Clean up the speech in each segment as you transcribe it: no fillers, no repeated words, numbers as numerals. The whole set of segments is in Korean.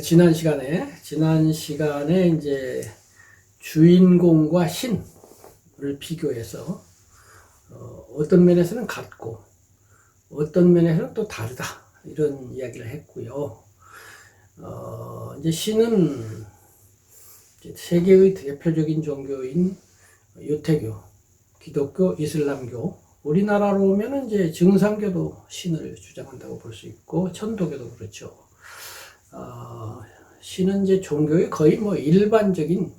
지난 시간에 이제 주인공과 신을 비교해서 어떤 면에서는 같고 어떤 면에서는 또 다르다 이런 이야기를 했고요. 이제 신은 이제 세계의 대표적인 종교인 유태교, 기독교, 이슬람교, 우리나라로 오면 이제 증산교도 신을 주장한다고 볼 수 있고 천도교도 그렇죠. 신은 이제 종교의 거의 뭐 일반적인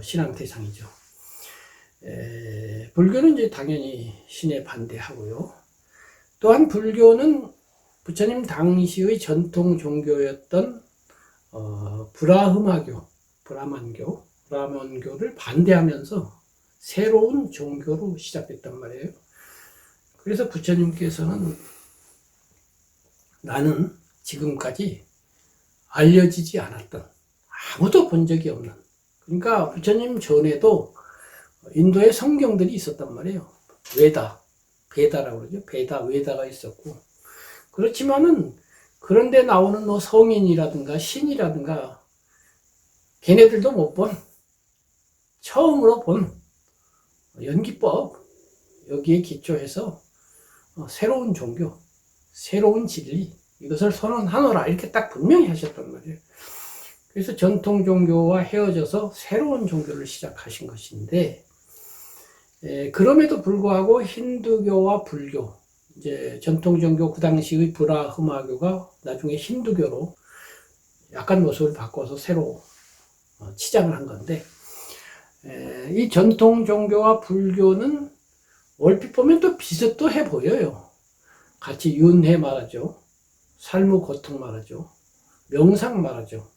신앙 대상이죠. 불교는 이제 당연히 신에 반대하고요. 또한 불교는 부처님 당시의 전통 종교였던 브라만교를 반대하면서 새로운 종교로 시작됐단 말이에요. 그래서 부처님께서는 나는 지금까지 알려지지 않았던, 아무도 본 적이 없는, 그러니까 부처님 전에도 인도에 성경들이 있었단 말이에요. 베다라고 그러죠. 웨다가 있었고, 그렇지만은 그런데 나오는 뭐 성인이라든가 신이라든가 걔네들도 못 본, 처음으로 본 연기법, 여기에 기초해서 새로운 종교, 새로운 진리, 이것을 선언하노라 이렇게 딱 분명히 하셨단 말이에요. 그래서 전통 종교와 헤어져서 새로운 종교를 시작하신 것인데, 그럼에도 불구하고 힌두교와 불교, 이제 전통 종교 그 당시의 브라흐마교가 나중에 힌두교로 약간 모습을 바꿔서 새로 치장을 한 건데, 이 전통 종교와 불교는 얼핏 보면 또 비슷도 해 보여요. 같이 윤회 말하죠. 삶의 고통 말하죠. 명상 말하죠.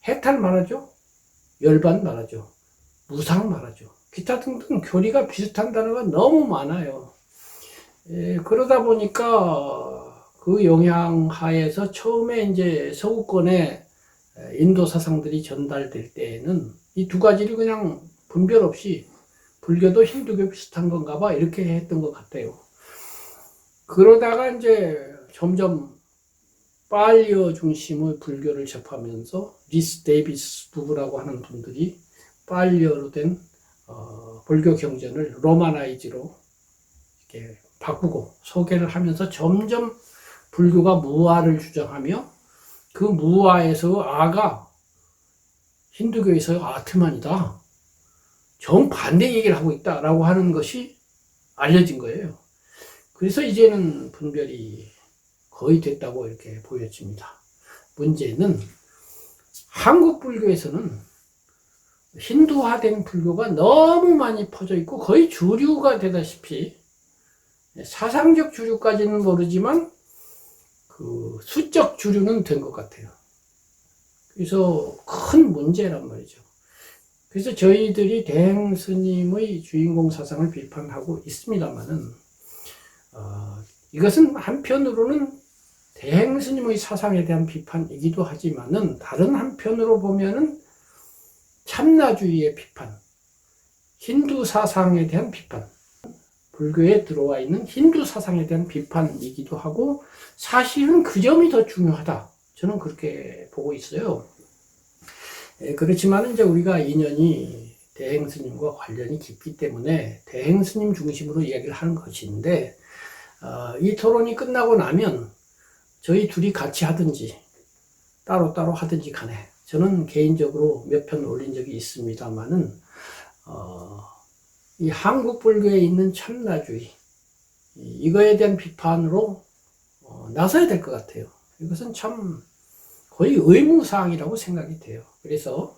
해탈 말하죠. 열반 말하죠. 무상 말하죠. 기타 등등 교리가 비슷한 단어가 너무 많아요. 그러다 보니까 그 영향 하에서 처음에 이제 서구권에 인도 사상들이 전달될 때에는 이 두 가지를 그냥 분별 없이 불교도 힌두교 비슷한 건가 봐 이렇게 했던 것 같아요. 그러다가 이제 점점 빨리어 중심의 불교를 접하면서 리스 데이비스 부부라고 하는 분들이 빨리어로 된 불교 경전을 로마나이즈로 이렇게 바꾸고 소개를 하면서 점점 불교가 무아를 주장하며 그 무아에서 아가 힌두교에서 아트만이다, 정반대 얘기를 하고 있다라고 하는 것이 알려진 거예요. 그래서 이제는 분별이 거의 됐다고 이렇게 보여집니다. 문제는 한국 불교에서는 힌두화된 불교가 너무 많이 퍼져 있고 거의 주류가 되다시피, 사상적 주류까지는 모르지만 그 수적 주류는 된 것 같아요. 그래서 큰 문제란 말이죠. 그래서 저희들이 대행 스님의 주인공 사상을 비판하고 있습니다만은, 이것은 한편으로는 대행 스님의 사상에 대한 비판이기도 하지만은 다른 한편으로 보면은 참나주의의 비판, 힌두 사상에 대한 비판, 불교에 들어와 있는 힌두 사상에 대한 비판이기도 하고, 사실은 그 점이 더 중요하다, 저는 그렇게 보고 있어요. 그렇지만 이제 우리가 인연이 대행 스님과 관련이 깊기 때문에 대행 스님 중심으로 이야기를 하는 것인데, 이 토론이 끝나고 나면 저희 둘이 같이 하든지 따로따로 하든지 간에, 저는 개인적으로 몇 편 올린 적이 있습니다만은, 이 한국 불교에 있는 참나주의, 이거에 대한 비판으로 나서야 될 것 같아요. 이것은 참 거의 의무사항이라고 생각이 돼요. 그래서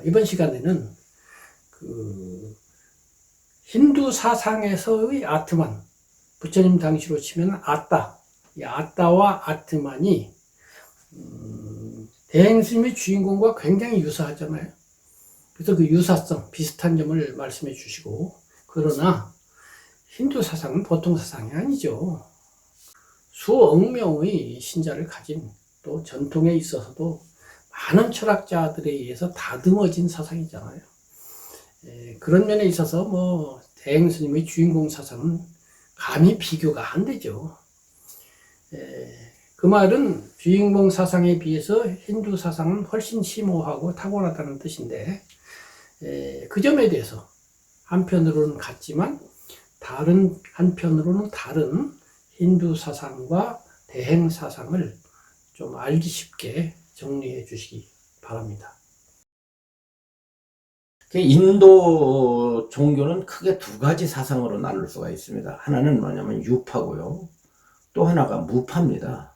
이번 시간에는 그 힌두 사상에서의 아트만, 부처님 당시로 치면 아따, 이 아따와 아트만이 대행스님의 주인공과 굉장히 유사하잖아요. 그래서 그 유사성, 비슷한 점을 말씀해 주시고, 그러나 힌두 사상은 보통 사상이 아니죠. 수억 명의 신자를 가진, 또 전통에 있어서도 많은 철학자들에 의해서 다듬어진 사상이잖아요. 그런 면에 있어서 뭐 대행 스님의 주인공 사상은 감히 비교가 안 되죠. 그 말은 주인공 사상에 비해서 힌두 사상은 훨씬 심오하고 탁월하다는 뜻인데, 그 점에 대해서 한편으로는 같지만 다른 한편으로는 다른 힌두 사상과 대행 사상을 좀 알기 쉽게 정리해 주시기 바랍니다. 인도 종교는 크게 두 가지 사상으로 나눌 수가 있습니다. 하나는 뭐냐면 유파고요. 또 하나가 무파입니다.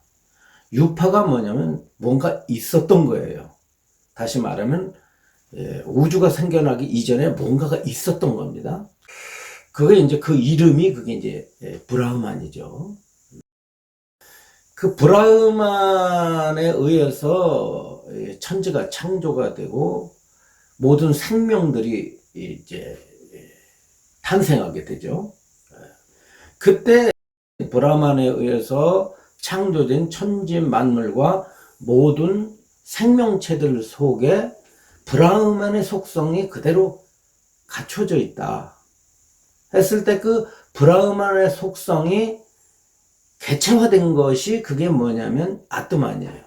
유파가 뭐냐면 뭔가 있었던 거예요. 다시 말하면 우주가 생겨나기 이전에 뭔가가 있었던 겁니다. 그게 이제 그 이름이 그게 이제 브라흐만이죠. 그 브라흐만에 의해서 천지가 창조가 되고 모든 생명들이 이제 탄생하게 되죠. 그때 브라흐만에 의해서 창조된 천지 만물과 모든 생명체들 속에 브라흐만의 속성이 그대로 갖춰져 있다 했을 때 그 브라흐만의 속성이 개체화된 것이 그게 뭐냐면 아트만이에요.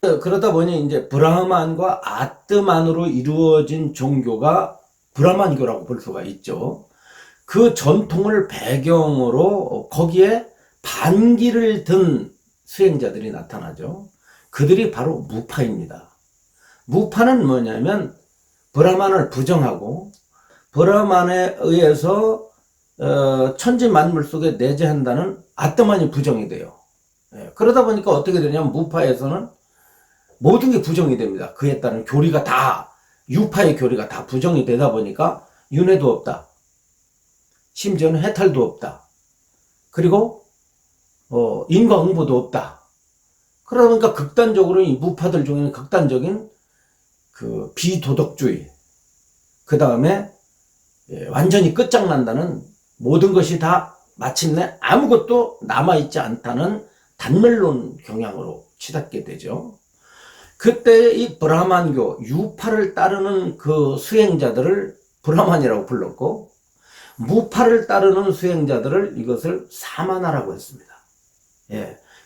그러다 보니 이제 브라흐만과 아트만으로 이루어진 종교가 브라만교라고 볼 수가 있죠. 그 전통을 배경으로 거기에 반기를 든 수행자들이 나타나죠. 그들이 바로 무파입니다. 무파는 뭐냐면 브라만을 부정하고 브라만에 의해서 천지 만물 속에 내재한다는 아트만이 부정이 돼요. 그러다 보니까 어떻게 되냐면 무파에서는 모든 게 부정이 됩니다. 그에 따른 교리가 다, 유파의 교리가 다 부정이 되다 보니까 윤회도 없다. 심지어는 해탈도 없다. 그리고 인과응보도 없다. 그러다 보니까 극단적으로 이 무파들 중에는 극단적인 그 비도덕주의, 그 다음에 완전히 끝장난다는 모든 것이 다 마침내 아무것도 남아있지 않다는 단멸론 경향으로 치닫게 되죠. 그때 이 브라만교, 유파를 따르는 그 수행자들을 브라만이라고 불렀고, 무파를 따르는 수행자들을 이것을 사마나라고 했습니다.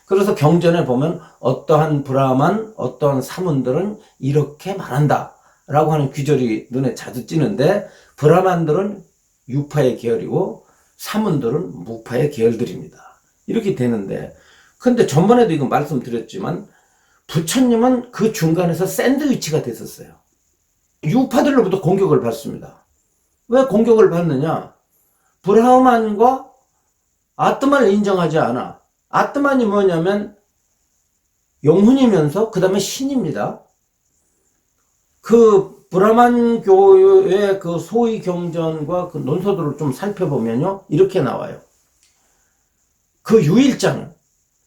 그래서 경전에 보면 어떠한 브라만, 어떠한 사문들은 이렇게 말한다 라고 하는 귀절이 눈에 자주 띄는데, 브라만들은 유파의 계열이고 사문들은 무파의 계열들입니다. 이렇게 되는데, 근데 전번에도 이거 말씀드렸지만 부처님은 그 중간에서 샌드위치가 됐었어요. 유파들로부터 공격을 받습니다. 왜 공격을 받느냐? 브라흐만과 아트만을 인정하지 않아. 아트만이 뭐냐면 영혼이면서 그 다음에 신입니다. 그 브라만교의 그 소위 경전과 그 논서들을 좀 살펴보면요, 이렇게 나와요. 그 유일자는,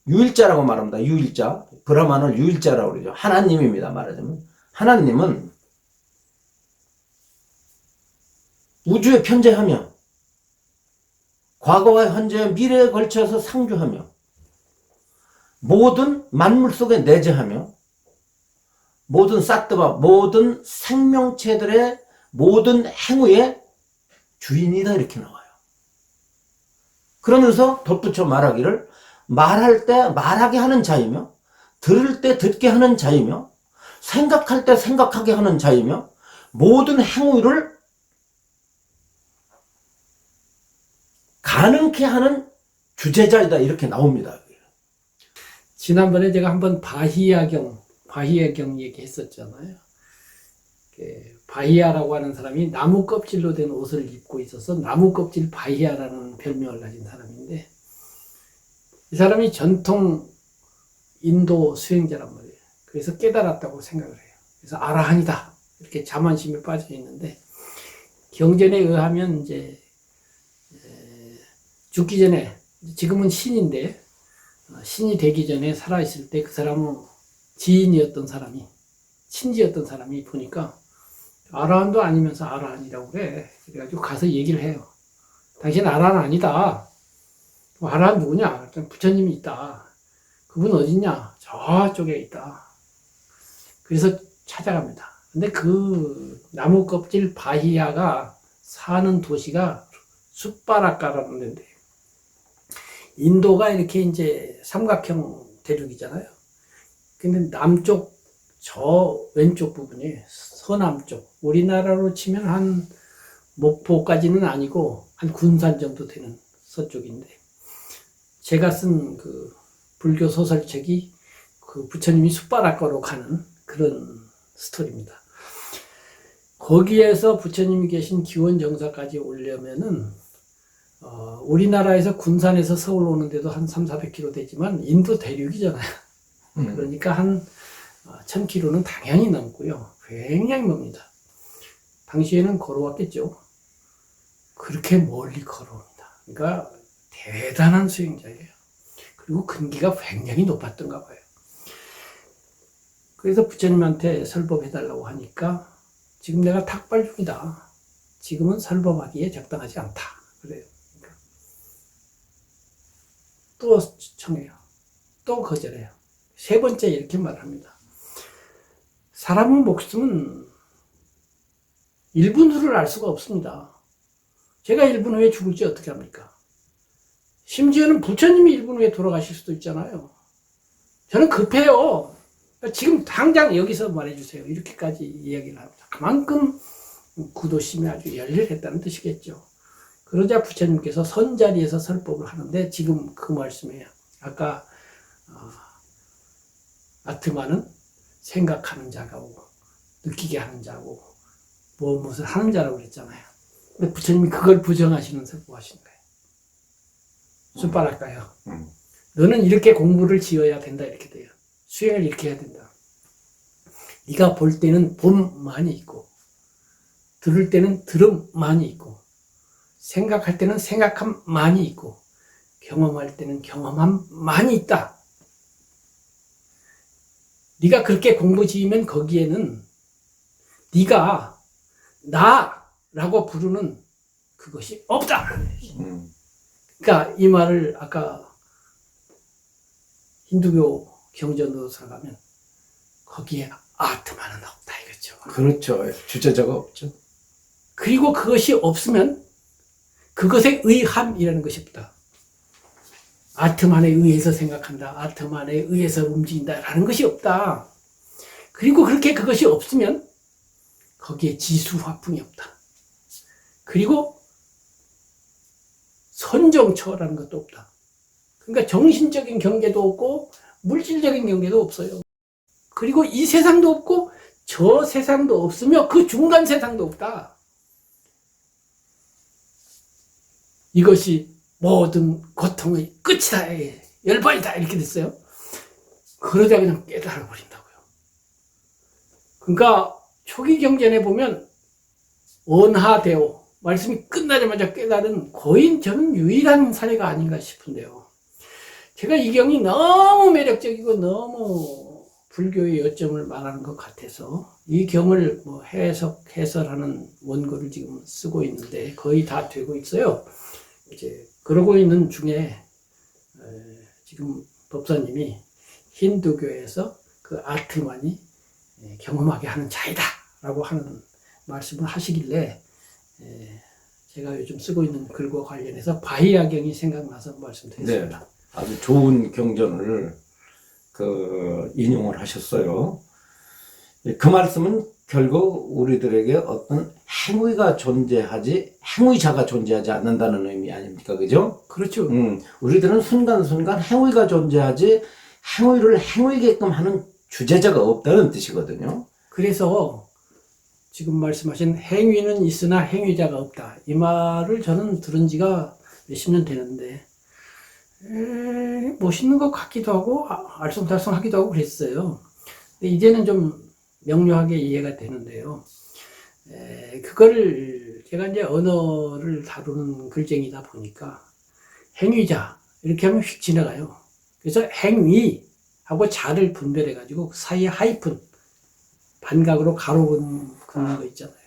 유일자라고 말합니다. 유일자. 브라만을 유일자라고 그러죠. 하나님입니다. 말하자면. 하나님은 우주에 편재하며 과거와 현재, 미래에 걸쳐서 상주하며 모든 만물 속에 내재하며 모든 사트바, 모든 생명체들의 모든 행위의 주인이다 이렇게 나와요. 그러면서 덧붙여 말하기를 말할 때 말하게 하는 자이며 들을 때 듣게 하는 자이며 생각할 때 생각하게 하는 자이며 모든 행위를 가능케 하는 주제자이다 이렇게 나옵니다. 지난번에 제가 한번 바히야경 얘기했었잖아요. 바히야라고 하는 사람이 나무 껍질로 된 옷을 입고 있어서 나무 껍질 바히야라는 별명을 가진 사람인데, 이 사람이 전통 인도 수행자란 말이에요. 그래서 깨달았다고 생각을 해요. 그래서 아라한이다 이렇게 자만심에 빠져 있는데, 경전에 의하면 이제 죽기 전에, 지금은 신인데 신이 되기 전에 살아있을 때 그 사람은 지인이었던 사람이, 친지였던 사람이 보니까 아라한도 아니면서 아라한이라고 그래. 그래가지고 가서 얘기를 해요. 당신 아라한 아니다. 아라한 누구냐? 부처님이 있다. 그분 어딨냐? 저쪽에 있다. 그래서 찾아갑니다. 근데 그 나무 껍질 바히야가 사는 도시가 숫바라카라는 데인데, 인도가 이렇게 이제 삼각형 대륙이잖아요. 근데 남쪽 저 왼쪽 부분이 서남쪽, 우리나라로 치면 한 목포까지는 아니고 한 군산 정도 되는 서쪽인데, 제가 쓴 그 불교 소설책이 그 부처님이 숟가락가로 가는 그런 스토리입니다. 거기에서 부처님이 계신 기원정사까지 오려면은 우리나라에서 군산에서 서울 오는데도 한 300-400km 되지만 인도 대륙이잖아요. 그러니까 한 1000km는 당연히 넘고요. 굉장히 멉니다. 당시에는 걸어왔겠죠. 그렇게 멀리 걸어옵니다. 그러니까 대단한 수행자예요. 그리고 근기가 굉장히 높았던가 봐요. 그래서 부처님한테 설법해달라고 하니까 지금 내가 탁발 중이다. 지금은 설법하기에 적당하지 않다. 그래요. 그러니까 또 청해요. 또 거절해요. 세 번째 이렇게 말합니다. 사람의 목숨은 1분 후를 알 수가 없습니다. 제가 1분 후에 죽을지 어떻게 합니까? 심지어는 부처님이 1분 후에 돌아가실 수도 있잖아요. 저는 급해요. 지금 당장 여기서 말해주세요. 이렇게까지 이야기를 합니다. 그만큼 구도심이 아주 열렬했다는 뜻이겠죠. 그러자 부처님께서 선자리에서 설법을 하는데, 지금 그 말씀이에요. 아까 아트마는 생각하는 자고 느끼게 하는 자고 무엇을 하는 자라고 그랬잖아요. 근데 부처님이 그걸 부정하시는 설법하시는 거예요. 숟바락가요. 너는 이렇게 공부를 지어야 된다, 이렇게 돼요. 수행을 이렇게 해야 된다. 네가 볼 때는 봄만이 있고, 들을 때는 들음만이 있고, 생각할 때는 생각함만이 있고, 경험할 때는 경험함만이 있다. 네가 그렇게 공부 지으면 거기에는 네가 나라고 부르는 그것이 없다. 그러니까 이 말을 아까 힌두교 경전으로 들어가면 거기에 아트만은 없다 이거죠. 그렇죠. 주제자가 없죠. 그리고 그것이 없으면 그것에 의함이라는 것이 없다. 아트만에 의해서 생각한다, 아트만에 의해서 움직인다라는 것이 없다. 그리고 그렇게 그것이 없으면 거기에 지수화풍이 없다. 그리고 선정처라는 것도 없다. 그러니까 정신적인 경계도 없고 물질적인 경계도 없어요. 그리고 이 세상도 없고 저 세상도 없으며 그 중간 세상도 없다. 이것이 모든 고통의 끝이다, 열반이다, 이렇게 됐어요. 그러다 그냥 깨달아 버린다고요. 그러니까 초기 경전에 보면 원하되오, 말씀이 끝나자마자 깨달은 거의 저는 유일한 사례가 아닌가 싶은데요. 제가 이 경이 너무 매력적이고 너무 불교의 요점을 말하는 것 같아서 이 경을 뭐 해설하는 원고를 지금 쓰고 있는데 거의 다 되고 있어요. 이제 그러고 있는 중에 지금 법사님이 힌두교에서 그 아트만이 경험하게 하는 자이다 라고 하는 말씀을 하시길래 제가 요즘 쓰고 있는 글과 관련해서 바히야경이 생각나서 말씀드렸습니다. 네, 아주 좋은 경전을 인용을 하셨어요. 그 말씀은 결국 우리들에게 어떤 행위가 존재하지, 행위자가 존재하지 않는다는 의미 아닙니까? 그죠? 그렇죠. 우리들은 순간순간 행위가 존재하지, 행위를 행위게끔 하는 주제자가 없다는 뜻이거든요. 그래서 지금 말씀하신 행위는 있으나 행위자가 없다. 이 말을 저는 들은 지가 몇십 년 되는데, 멋있는 것 같기도 하고, 알쏭달쏭 하기도 하고 그랬어요. 근데 이제는 좀 명료하게 이해가 되는데요. 그거를 제가 이제 언어를 다루는 글쟁이다 보니까 행위자 이렇게 하면 휙 지나가요. 그래서 행위하고 자를 분별해가지고 사이에 하이픈 반각으로 가로 긋는 거 있잖아요.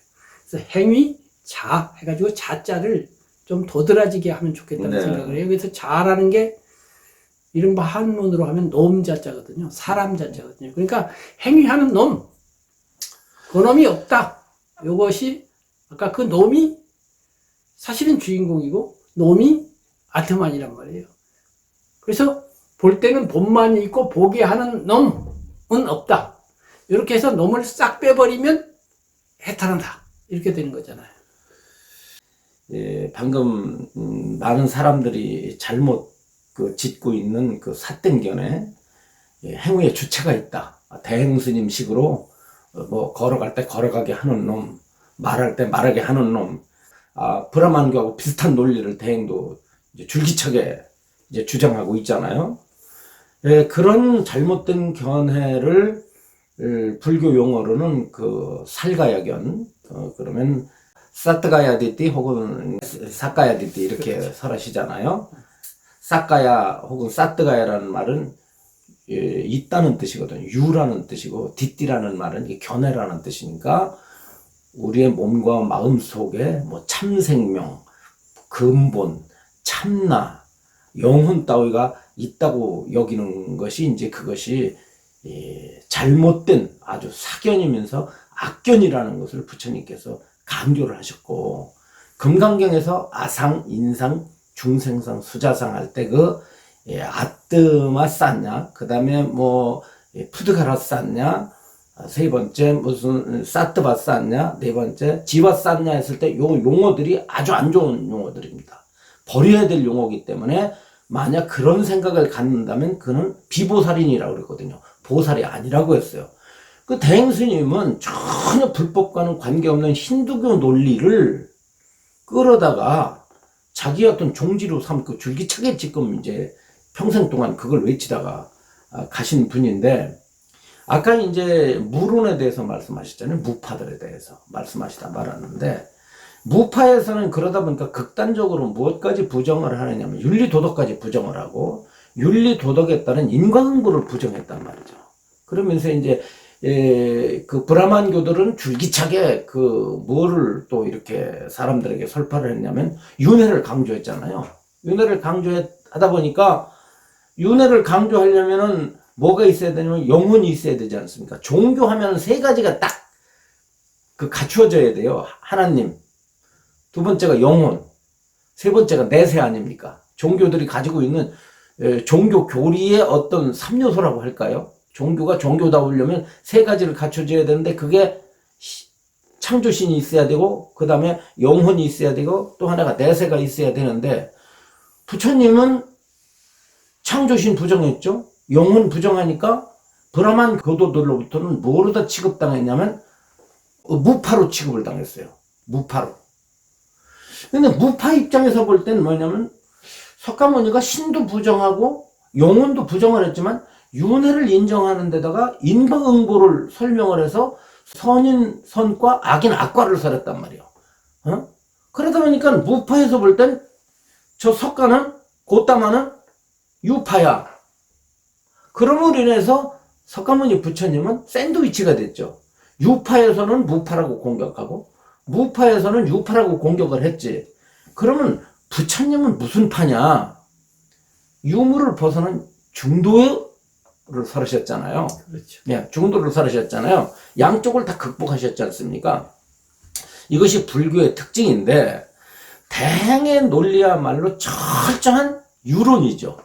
그래서 행위자 해가지고 자자를 좀 도드라지게 하면 좋겠다는 생각을 해요. 그래서 자라는 게 이른바 한문으로 하면 놈자자거든요. 사람 자자거든요. 그러니까 행위하는 놈, 그 놈이 없다. 이것이 아까 그 놈이 사실은 주인공이고 놈이 아트만이란 말이에요. 그래서 볼 때는 봄만 있고 보게 하는 놈은 없다. 이렇게 해서 놈을 싹 빼버리면 해탈한다. 이렇게 되는 거잖아요. 예, 방금 많은 사람들이 잘못 짓고 있는 그 삿된 견에 행위의 주체가 있다. 대행스님식으로 뭐 걸어갈 때 걸어가게 하는 놈, 말할 때 말하게 하는 놈, 브라만교하고 비슷한 논리를 대행도 이제 줄기차게 이제 주장하고 있잖아요. 예, 그런 잘못된 견해를 불교 용어로는 그 살가야견, 그러면 사트가야디띠 혹은 사까야디띠 이렇게 그렇죠. 설하시잖아요. 사까야 혹은 사트가야라는 말은 있다는 뜻이거든요. 유라는 뜻이고 디띠라는 말은 견해라는 뜻이니까 우리의 몸과 마음 속에 뭐 참생명, 근본, 참나, 영혼 따위가 있다고 여기는 것이 이제 그것이 잘못된 아주 사견이면서 악견이라는 것을 부처님께서 강조를 하셨고, 금강경에서 아상, 인상, 중생상, 수자상 할 때 아뜨마 쌌냐, 그 다음에 뭐 푸드가라 쌌냐, 세 번째 무슨 사트바 쌌냐, 네 번째 지바 쌌냐 했을 때 요 용어들이 아주 안 좋은 용어들입니다. 버려야 될 용어이기 때문에 만약 그런 생각을 갖는다면 그는 비보살인이라고 그랬거든요. 보살이 아니라고 했어요. 그 대행스님은 전혀 불법과는 관계없는 힌두교 논리를 끌어다가 자기 어떤 종지로 삼고 줄기차게 지금 이제 평생 동안 그걸 외치다가 가신 분인데, 아까 이제 무론에 대해서 말씀하셨잖아요. 무파들에 대해서 말씀하시다 말았는데, 무파에서는 그러다 보니까 극단적으로 무엇까지 부정을 하느냐면 윤리도덕까지 부정을 하고 윤리도덕에 따른 인과응보를 부정했단 말이죠. 그러면서 이제 그 브라만교들은 줄기차게 뭐를 또 이렇게 사람들에게 설파를 했냐면 윤회를 강조했잖아요. 윤회를 강조하다 보니까 윤회를 강조하려면은 뭐가 있어야 되냐면 영혼이 있어야 되지 않습니까? 종교하면 세 가지가 딱 갖추어져야 돼요. 하나님, 두 번째가 영혼, 세 번째가 내세 아닙니까? 종교들이 가지고 있는 종교 교리의 어떤 3요소라고 할까요? 종교가 종교다우려면 세 가지를 갖춰줘야 되는데, 그게 창조신이 있어야 되고, 그 다음에 영혼이 있어야 되고, 또 하나가 내세가 있어야 되는데, 부처님은 창조신 부정했죠? 영혼 부정하니까 브라만 교도들로부터는 뭐로 취급당했냐면 무파로 취급을 당했어요. 무파로. 근데 무파 입장에서 볼 때는 뭐냐면 석가모니가 신도 부정하고 영혼도 부정을 했지만 윤회를 인정하는 데다가 인과응보를 설명을 해서 선인 선과 악인 악과를 설했단 말이에요. 그러다 보니까 무파에서 볼 땐 저 석가는 고따마는 유파야. 그럼으로 인해서 석가모니 부처님은 샌드위치가 됐죠. 유파에서는 무파라고 공격하고 무파에서는 유파라고 공격을 했지. 그러면 부처님은 무슨 파냐? 유무를 벗어난 중도를 설하셨잖아요. 그렇죠. 예, 중도를 설하셨잖아요. 양쪽을 다 극복하셨지 않습니까? 이것이 불교의 특징인데, 대행의 논리야말로 철저한 유론이죠.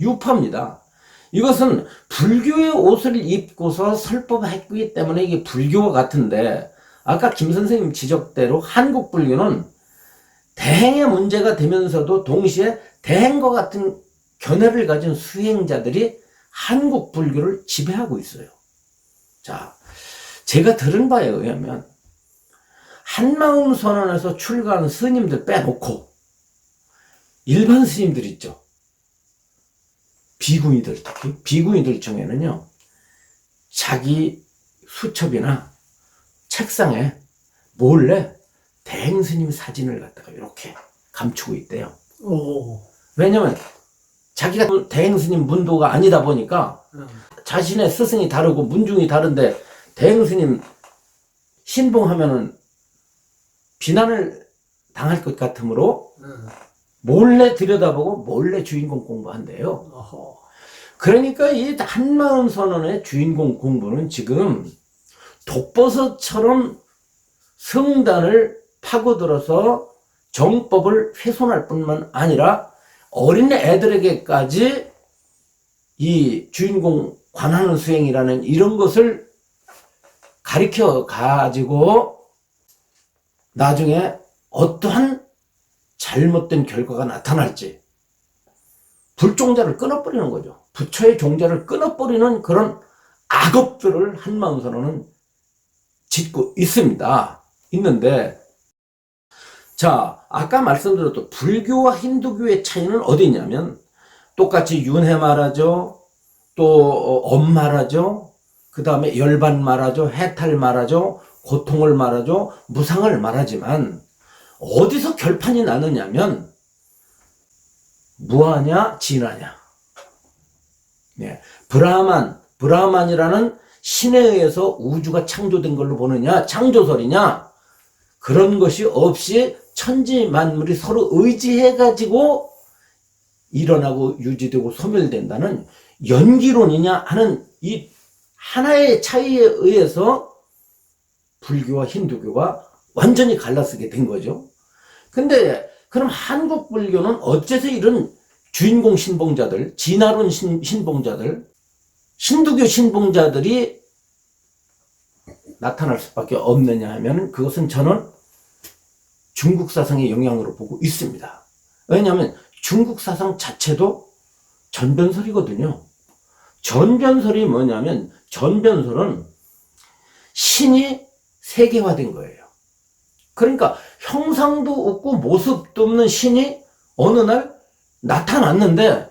유파입니다. 이것은 불교의 옷을 입고서 설법했기 때문에 이게 불교와 같은데, 아까 김 선생님 지적대로 한국 불교는 대행의 문제가 되면서도 동시에 대행과 같은 견해를 가진 수행자들이 한국 불교를 지배하고 있어요. 자, 제가 들은 바에 의하면 한마음 선언에서 출가한 스님들 빼놓고 일반 스님들 있죠. 비구니들, 특히 비구니들 중에는요, 자기 수첩이나 책상에 몰래 대행 스님 사진을 갖다가 이렇게 감추고 있대요. 오. 왜냐면 자기가 대행 스님 문도가 아니다 보니까 자신의 스승이 다르고 문중이 다른데 대행 스님 신봉하면은 비난을 당할 것 같으므로 몰래 들여다보고 몰래 주인공 공부한대요. 어허. 그러니까 이 한마음 선언의 주인공 공부는 지금 독버섯처럼 성단을 파고들어서 정법을 훼손할 뿐만 아니라 어린 애들에게까지 이 주인공 관하는 수행이라는 이런 것을 가르쳐 가지고 나중에 어떠한 잘못된 결과가 나타날지 불종자를 끊어버리는 거죠. 부처의 종자를 끊어버리는 그런 악업들을 한마음선언은 짓고 있는데, 자, 아까 말씀드렸던 불교와 힌두교의 차이는 어디 있냐면, 똑같이 윤회 말하죠, 또 엄 말하죠, 그 다음에 열반 말하죠, 해탈 말하죠, 고통을 말하죠, 무상을 말하지만, 어디서 결판이 나느냐면, 무아냐, 진하냐. 네. 브라만이라는 신에 의해서 우주가 창조된 걸로 보느냐, 창조설이냐, 그런 것이 없이 천지 만물이 서로 의지해가지고 일어나고 유지되고 소멸된다는 연기론이냐 하는 이 하나의 차이에 의해서 불교와 힌두교가 완전히 갈라서게 된 거죠. 근데 그럼 한국 불교는 어째서 이런 주인공 신봉자들, 진화론 신봉자들, 힌두교 신봉자들이 나타날 수밖에 없느냐 하면 그것은 저는 중국 사상의 영향으로 보고 있습니다. 왜냐하면 중국 사상 자체도 전변설이거든요. 전변설이 뭐냐면 전변설은 신이 세계화된 거예요. 그러니까 형상도 없고 모습도 없는 신이 어느 날 나타났는데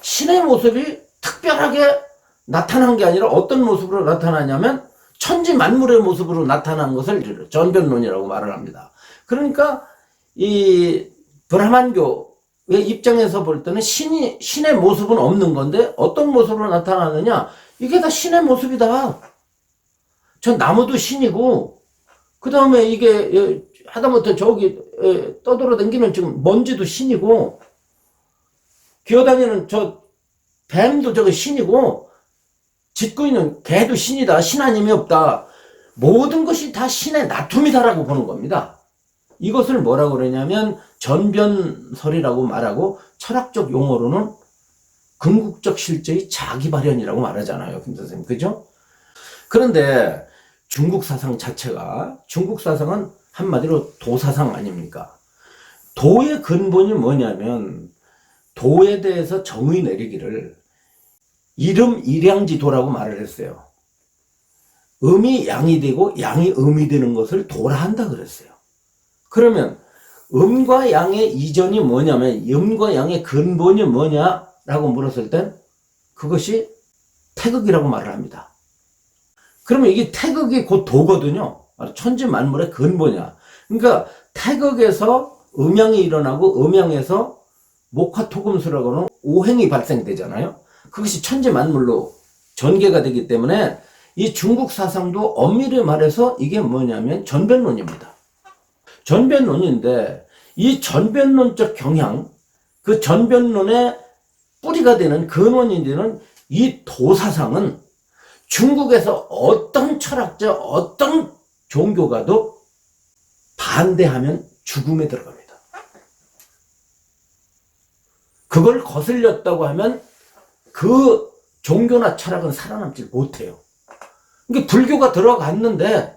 신의 모습이 특별하게 나타난 게 아니라 어떤 모습으로 나타나냐면 천지 만물의 모습으로 나타난 것을 전변론이라고 말을 합니다. 그러니까 이 브라만교의 입장에서 볼 때는 신의 모습은 없는 건데 어떤 모습으로 나타나느냐, 이게 다 신의 모습이다. 저 나무도 신이고 그 다음에 이게 하다못해 저기 떠돌아다니는 지금 먼지도 신이고 기어다니는 저 뱀도 저거 신이고 짖고 있는 개도 신이다. 신 아님이 없다. 모든 것이 다 신의 나툼이다라고 보는 겁니다. 이것을 뭐라고 그러냐면 전변설이라고 말하고 철학적 용어로는 궁극적 실제의 자기 발현이라고 말하잖아요. 김 선생님. 그죠? 그런데 중국 사상 자체가, 중국 사상은 한마디로 도사상 아닙니까? 도의 근본이 뭐냐면 도에 대해서 정의 내리기를 이름 일양지도라고 말을 했어요. 음이 양이 되고 양이 음이 되는 것을 도라 한다 그랬어요. 그러면 음과 양의 이전이 뭐냐면 음과 양의 근본이 뭐냐라고 물었을 땐 그것이 태극이라고 말을 합니다. 그러면 이게 태극이 곧 도거든요. 천지 만물의 근본이야. 그러니까 태극에서 음양이 일어나고 음양에서 목화토금수라고 하는 오행이 발생되잖아요. 그것이 천지 만물로 전개가 되기 때문에 이 중국 사상도 엄밀히 말해서 이게 뭐냐면 전변론입니다. 전변론인데 이 전변론적 경향, 그 전변론의 뿌리가 되는 근원이 되는 이 도사상은 중국에서 어떤 철학자, 어떤 종교가도 반대하면 죽음에 들어갑니다. 그걸 거슬렸다고 하면 그 종교나 철학은 살아남지 못해요. 그러니까 불교가 들어갔는데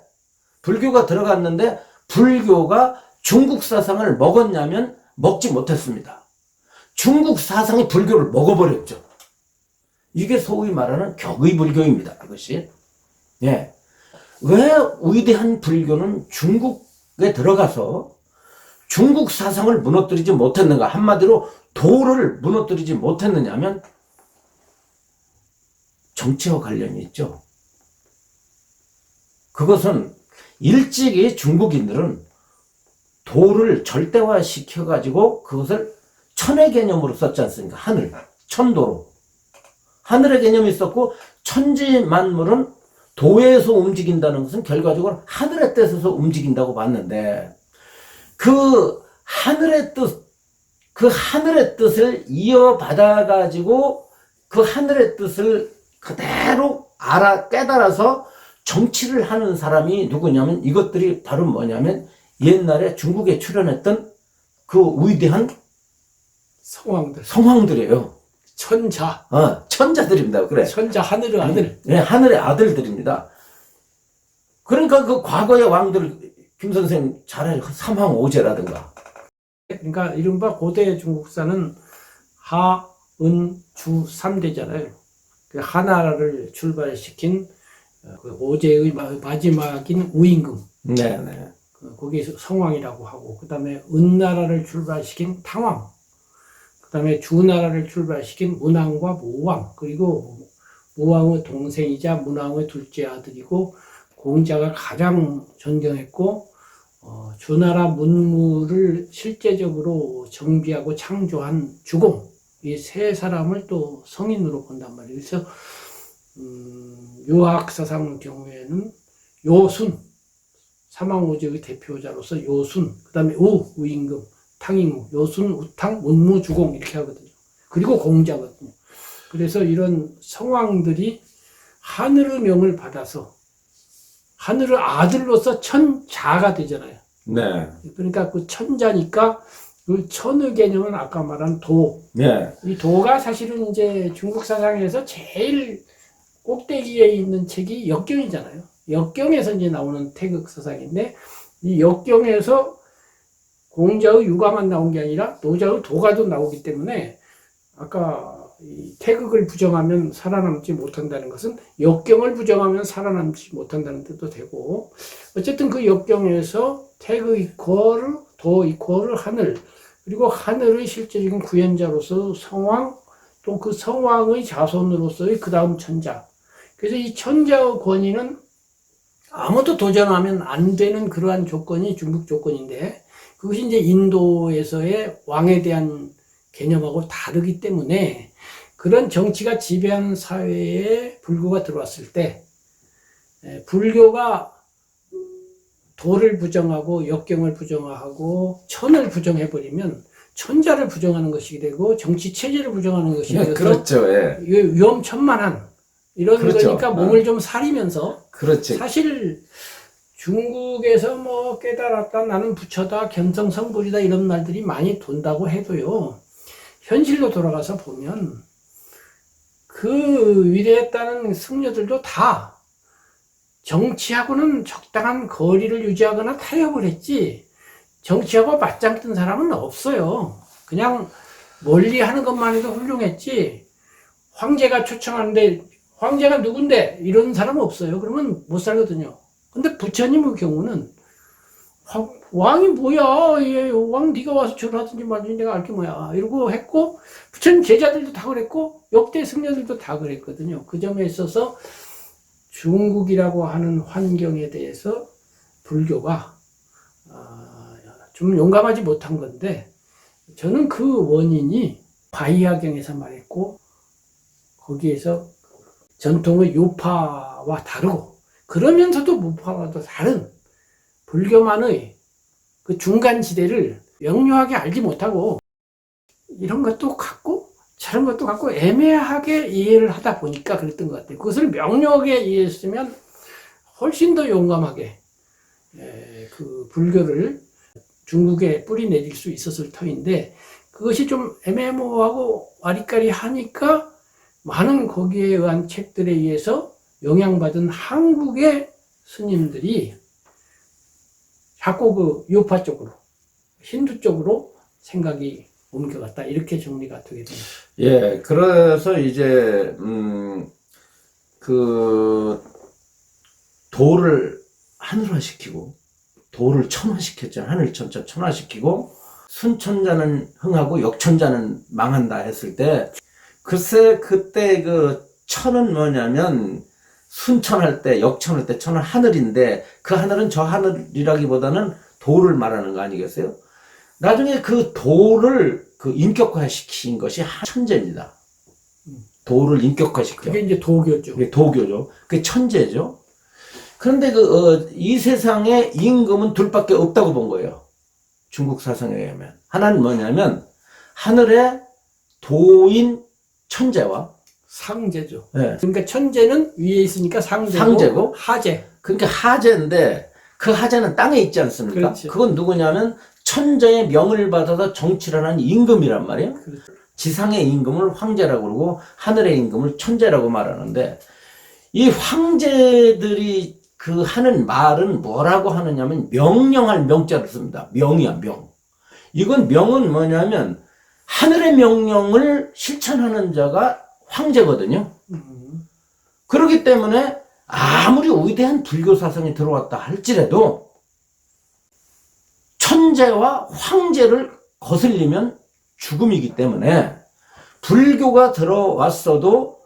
불교가 중국 사상을 먹었냐면 먹지 못했습니다. 중국 사상이 불교를 먹어버렸죠. 이게 소위 말하는 격의 불교입니다. 이것이. 예. 왜 위대한 불교는 중국에 들어가서 중국 사상을 무너뜨리지 못했는가? 한마디로 도를 무너뜨리지 못했느냐면 정치와 관련이 있죠. 그것은 일찍이 중국인들은 도를 절대화 시켜가지고 그것을 천의 개념으로 썼지 않습니까? 하늘, 천도로. 하늘의 개념이 있었고 천지 만물은 도에서 움직인다는 것은 결과적으로 하늘의 뜻에서 움직인다고 봤는데 그 하늘의 뜻을 이어받아가지고 그 하늘의 뜻을 그대로 깨달아서 정치를 하는 사람이 누구냐면 이것들이 바로 뭐냐면 옛날에 중국에 출현했던 그 위대한 성황들이에요. 천자. 천자들입니다. 그래. 천자 하늘의 아들. 네, 하늘의 아들들입니다. 그러니까 그 과거의 왕들, 김 선생 잘 삼황오제라든가. 그러니까 이른바 고대 중국사는 하, 은, 주 3대잖아요. 그 하나를 출발시킨 그 오제의 마지막인 우임금. 네네. 거기에서 성왕이라고 하고, 그 다음에 은나라를 출발시킨 탕왕, 그 다음에 주나라를 출발시킨 문왕과 모왕, 그리고 모왕의 동생이자 문왕의 둘째 아들이고, 공자가 가장 존경했고, 주나라 문무를 실제적으로 정비하고 창조한 주공, 이 세 사람을 또 성인으로 본단 말이에요. 그래서 유학사상 경우에는 요순, 삼왕오제의 대표자로서 요순, 그 다음에 우임금, 탕임무, 요순, 우탕, 문무, 주공 이렇게 하거든요. 그리고 공자거든요. 그래서 이런 성왕들이 하늘의 명을 받아서 하늘의 아들로서 천자가 되잖아요. 네. 그러니까 그 천자니까 그 천의 개념은 아까 말한 도. 네. 이 도가 사실은 이제 중국 사상에서 제일 꼭대기에 있는 책이 역경이잖아요. 역경에서 이제 나오는 태극 사상인데, 이 역경에서 공자의 유가만 나온 게 아니라 노자의 도가도 나오기 때문에, 아까 이 태극을 부정하면 살아남지 못한다는 것은 역경을 부정하면 살아남지 못한다는 뜻도 되고, 어쨌든 그 역경에서 태극 이퀄, 도 이퀄 하늘, 그리고 하늘의 실제적인 구현자로서 성왕, 또 그 성왕의 자손으로서의 그 다음 천자. 그래서 이 천자의 권위는 아무도 도전하면 안 되는 그러한 조건이 중국 조건인데, 그것이 이제 인도에서의 왕에 대한 개념하고 다르기 때문에, 그런 정치가 지배하는 사회에 불교가 들어왔을 때, 불교가 도를 부정하고 역경을 부정하고 천을 부정해버리면 천자를 부정하는 것이 되고 정치 체제를 부정하는 것이 되어서 그렇죠. 예. 위험천만한 이런 그렇죠. 거니까 몸을 좀 사리면서, 그렇지. 사실 중국에서 뭐 깨달았다, 나는 부처다, 견성성불이다 이런 말들이 많이 돈다고 해도요, 현실로 돌아가서 보면 그 위대했다는 승려들도 다 정치하고는 적당한 거리를 유지하거나 타협을 했지, 정치하고 맞짱 뜬 사람은 없어요. 그냥 멀리 하는 것만 해도 훌륭했지, 황제가 초청하는데 황제가 누군데 이런 사람은 없어요. 그러면 못 살거든요. 근데 부처님의 경우는 왕이 뭐야, 얘, 왕 네가 와서 절하든지 말든지 내가 알게 뭐야 이러고 했고, 부처님 제자들도 다 그랬고 역대 승려들도 다 그랬거든요. 그 점에 있어서 중국이라고 하는 환경에 대해서 불교가 좀 용감하지 못한 건데, 저는 그 원인이 바이야경에서 말했고, 거기에서 전통의 요파와 다르고, 그러면서도 무파와도 다른 불교만의 그 중간지대를 명료하게 알지 못하고, 이런 것도 갖고 저런 것도 갖고 애매하게 이해를 하다 보니까 그랬던 것 같아요. 그것을 명료하게 이해했으면 훨씬 더 용감하게 그 불교를 중국에 뿌리 내릴 수 있었을 터인데, 그것이 좀 애매모호하고 와리까리하니까 많은 거기에 의한 책들에 의해서 영향받은 한국의 스님들이 자꾸 그 요파 쪽으로, 힌두 쪽으로 생각이 옮겨갔다, 이렇게 정리가 되게 됩니다. 예, 그래서 이제 그 도를 하늘화시키고 도를 천화시켰죠. 하늘 천자 천화시키고 순천자는 흥하고 역천자는 망한다 했을 때, 글쎄 그때 그 천은 뭐냐면 순천할 때 역천할 때 천은 하늘인데, 그 하늘은 저 하늘이라기보다는 도를 말하는 거 아니겠어요? 나중에 그 도를 그 인격화시킨 것이 천재입니다. 도를 인격화시켜. 그게 이제 도교죠. 그게 도교죠. 그게 천재죠. 그런데 이 세상에 임금은 둘밖에 없다고 본 거예요. 중국 사상에 의하면. 하나는 뭐냐면 하늘의 도인 천재와 상제죠. 네. 그러니까 천재는 위에 있으니까 상제고 하제. 그러니까 하제인데, 그 하제는 땅에 있지 않습니까? 그렇죠. 그건 누구냐면 천자의 명을 받아서 정치를 하는 임금이란 말이에요. 그렇죠. 지상의 임금을 황제라고 그러고 하늘의 임금을 천재라고 말하는데, 이 황제들이 그 하는 말은 뭐라고 하느냐면 명령할 명자를 씁니다. 명이야, 명. 이건 명은 뭐냐면 하늘의 명령을 실천하는 자가 황제거든요. 그렇기 때문에 아무리 위대한 불교 사상이 들어왔다 할지라도 천재와 황제를 거슬리면 죽음이기 때문에 불교가 들어왔어도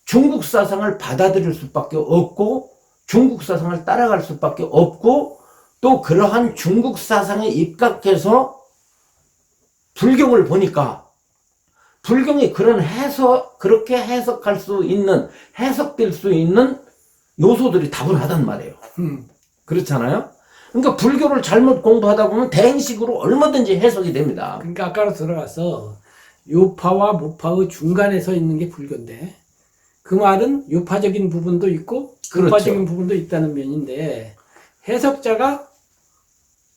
중국 사상을 받아들일 수밖에 없고 중국 사상을 따라갈 수밖에 없고, 또 그러한 중국 사상에 입각해서 불경을 보니까 불경이 그렇게 해석할 수 있는, 해석될 수 있는 요소들이 다분하단 말이에요. 그렇잖아요? 그러니까 불교를 잘못 공부하다 보면 대행식으로 얼마든지 해석이 됩니다. 그러니까 아까로 들어가서 요파와 무파의 중간에 서 있는 게 불교인데, 그 말은 요파적인 부분도 있고 그렇죠. 무파적인 부분도 있다는 면인데, 해석자가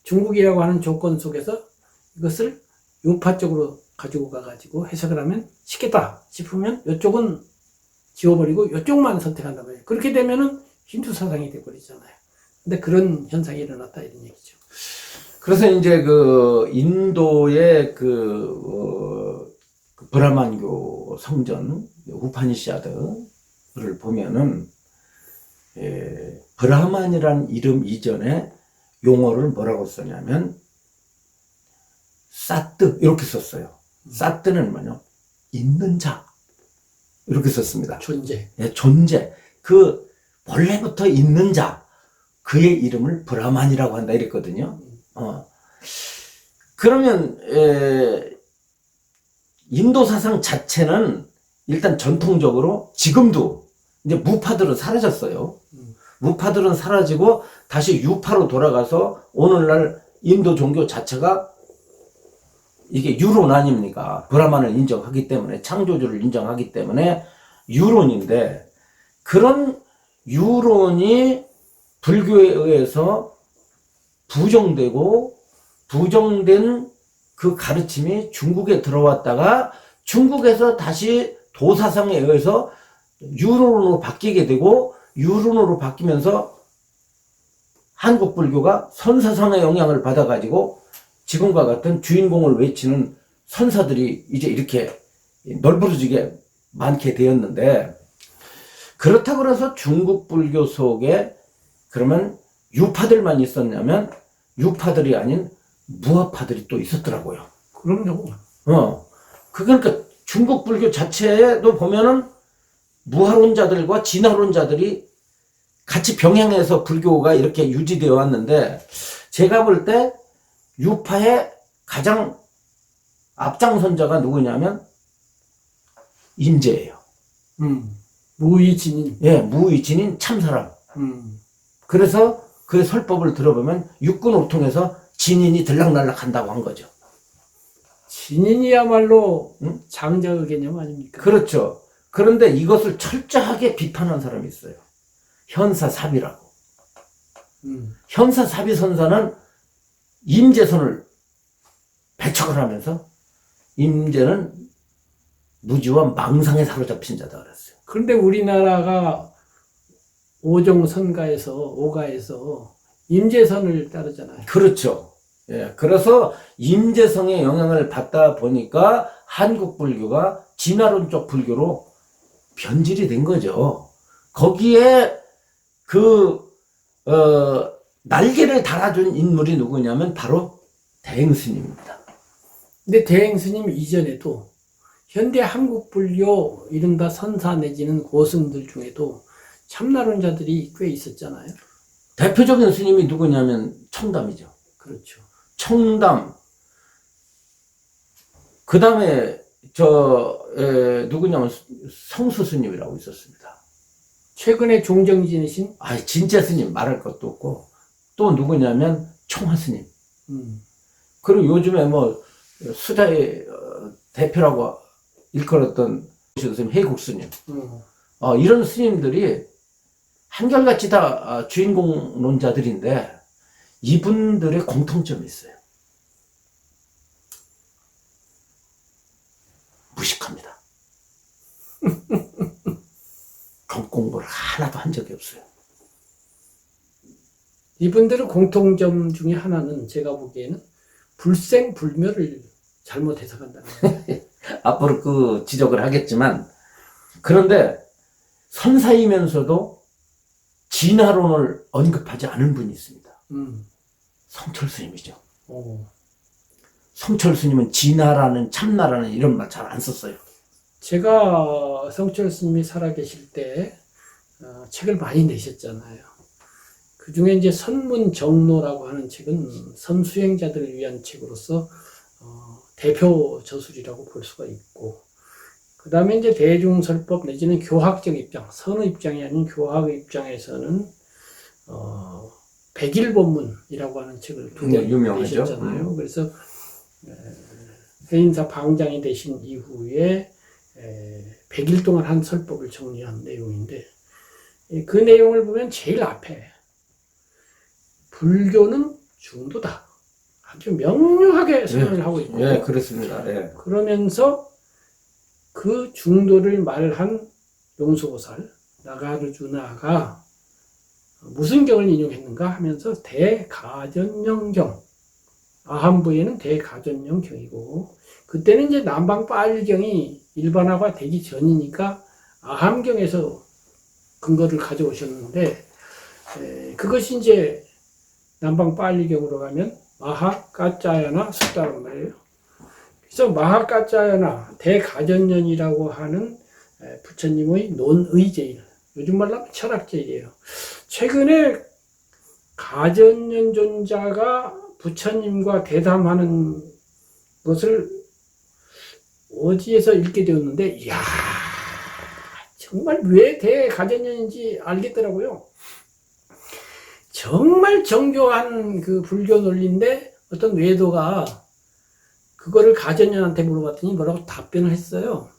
중국이라고 하는 조건 속에서 이것을 요파 쪽으로 가지고 가가지고 해석을 하면 쉽겠다 싶으면 이쪽은 지워버리고 이쪽만 선택한단 말이에요. 그렇게 되면은 힌두 사상이 돼버리잖아요. 근데 그런 현상이 일어났다 이런 얘기죠. 그래서 이제 그 인도의 브라만교 성전 우파니샤드를 보면은 브라만이란 이름 이전에 용어를 뭐라고 썼냐면 사뜨 이렇게 썼어요. 사뜨는 뭐냐? 있는 자 이렇게 썼습니다. 존재. 예, 존재. 그 원래부터 있는 자, 그의 이름을 브라만이라고 한다 이랬거든요. 그러면 인도 사상 자체는 일단 전통적으로 지금도 이제 무파들은 사라졌어요. 무파들은 사라지고 다시 유파로 돌아가서 오늘날 인도 종교 자체가 이게 유론 아닙니까? 브라만을 인정하기 때문에, 창조주를 인정하기 때문에 유론인데, 그런 유론이 불교에 의해서 부정된 그 가르침이 중국에 들어왔다가 중국에서 다시 도사상에 의해서 유론으로 바뀌게 되고, 유론으로 바뀌면서 한국 불교가 선사상의 영향을 받아가지고 지금과 같은 주인공을 외치는 선사들이 이제 이렇게 널브러지게 많게 되었는데, 그렇다고 해서 중국 불교 속에 그러면 유파들만 있었냐면 유파들이 아닌 무아파들이 또 있었더라고요. 그럼요. 그러니까 중국 불교 자체에도 보면은 무하론자들과 진화론자들이 같이 병행해서 불교가 이렇게 유지되어 왔는데, 제가 볼 때 유파의 가장 앞장선자가 누구냐면 임재예요. 무의진인. 예, 무의진인 참사람. 그래서 그의 설법을 들어보면 육군을 통해서 진인이 들락날락 한다고 한 거죠. 진인이야말로 장자의 개념 아닙니까? 그렇죠. 그런데 이것을 철저하게 비판한 사람이 있어요. 현사사비라고. 현사사비 선사는 임재선을 배척을 하면서 임재는 무지와 망상에 사로잡힌 자다 그랬어요. 그런데 우리나라가 오종선가에서 오가에서 임재선을 따르잖아요. 그렇죠. 예, 그래서 임재성의 영향을 받다 보니까 한국 불교가 진화론 쪽 불교로 변질이 된 거죠. 거기에 날개를 달아준 인물이 누구냐면 바로 대행스님입니다. 근데 대행스님 이전에도 현대 한국 불교 이른바 선사 내지는 고승들 중에도 참나론자들이 꽤 있었잖아요. 대표적인 스님이 누구냐면 청담이죠. 그렇죠. 청담. 그 다음에 누구냐면 성수 스님이라고 있었습니다. 최근에 종정 지내신 진짜 스님 말할 것도 없고, 또 누구냐면 총화 스님. 그리고 요즘에 뭐 수다의 대표라고 일컬었던 스님 해국 스님. 이런 스님들이 한결같이 다 주인공론자들인데 이분들의 공통점이 있어요. 공부를 하나도 한 적이 없어요. 이분들의 공통점 중에 하나는 제가 보기에는 불생불멸을 잘못 해석한다는 거예요. 앞으로 그 지적을 하겠지만, 그런데 선사이면서도 진화론을 언급하지 않은 분이 있습니다. 성철 스님이죠. 오. 성철 스님은 진화라는 참나라는 이런 말 잘 안 썼어요. 제가 성철 스님이 살아계실 때 책을 많이 내셨잖아요. 그 중에 이제 선문정로라고 하는 책은 선수행자들을 위한 책으로서 대표 저술이라고 볼 수가 있고, 그 다음에 이제 대중설법 내지는 교학적 입장, 선의 입장이 아닌 교학의 입장에서는 백일본문이라고 하는 책을 두 권 유명하죠. 내셨잖아요. 그래서 해인사 방장이 되신 이후에 100일 동안 한 설법을 정리한 내용인데, 그 내용을 보면 제일 앞에 불교는 중도다, 아주 명료하게 선언을 하고 있고, 예, 그렇습니다. 예. 그러면서 그 중도를 말한 용수보살 나가르주나가 무슨 경을 인용했는가 하면서 대가전영경, 아함부에는 대가전영경이고, 그때는 이제 남방빨경이 일반화가 되기 전이니까 아함경에서 근거를 가져오셨는데, 그것이 이제 남방빨경으로 가면 마하까짜야나 숫다란 말이에요. 그래서 마하까짜야나 대가전연이라고 하는 부처님의 논의제일, 요즘 말로 하면 철학제일이에요. 최근에 가전연 존자가 부처님과 대담하는 것을 어디에서 읽게 되었는데, 이야, 정말 왜 대가전연인지 알겠더라고요. 정말 정교한 그 불교 논리인데 어떤 외도가 그거를 가전연한테 물어봤더니 뭐라고 답변을 했어요.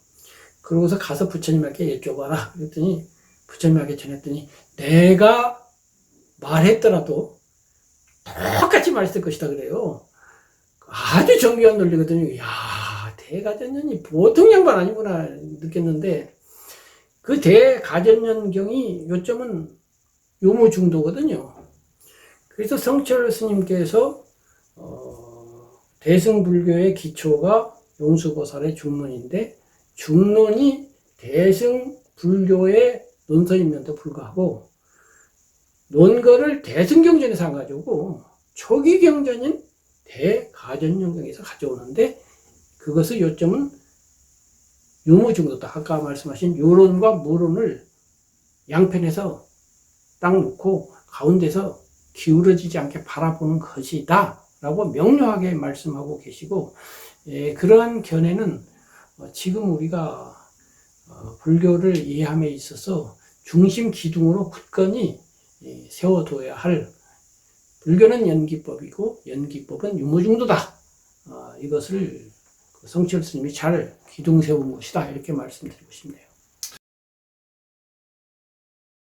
그러고서 가서 부처님께 여쭤봐라. 그랬더니 부처님에게 전했더니 내가 말했더라도 똑같이 말했을 것이다 그래요. 아주 정교한 논리거든요. 이야, 대가전연이 보통 양반 아니구나 느꼈는데, 그 대가전연경이 요점은 요무중도거든요. 그래서 성철 스님께서 대승불교의 기초가 용수보살의 중론인데, 중론이 대승불교의 논서임에도 불구하고 논거를 대승경전에서 안 가져오고 초기경전인 대가전영경에서 가져오는데, 그것의 요점은 유무중도다. 아까 말씀하신 요론과 무론을 양편에서 딱 놓고 가운데서 기울어지지 않게 바라보는 것이다 라고 명료하게 말씀하고 계시고, 그러한 견해는 지금 우리가 불교를 이해함에 있어서 중심 기둥으로 굳건히 세워둬야 할, 불교는 연기법이고 연기법은 유무중도다, 이것을 성철 스님이 잘 기둥 세운 것이다, 이렇게 말씀드리고 싶네요.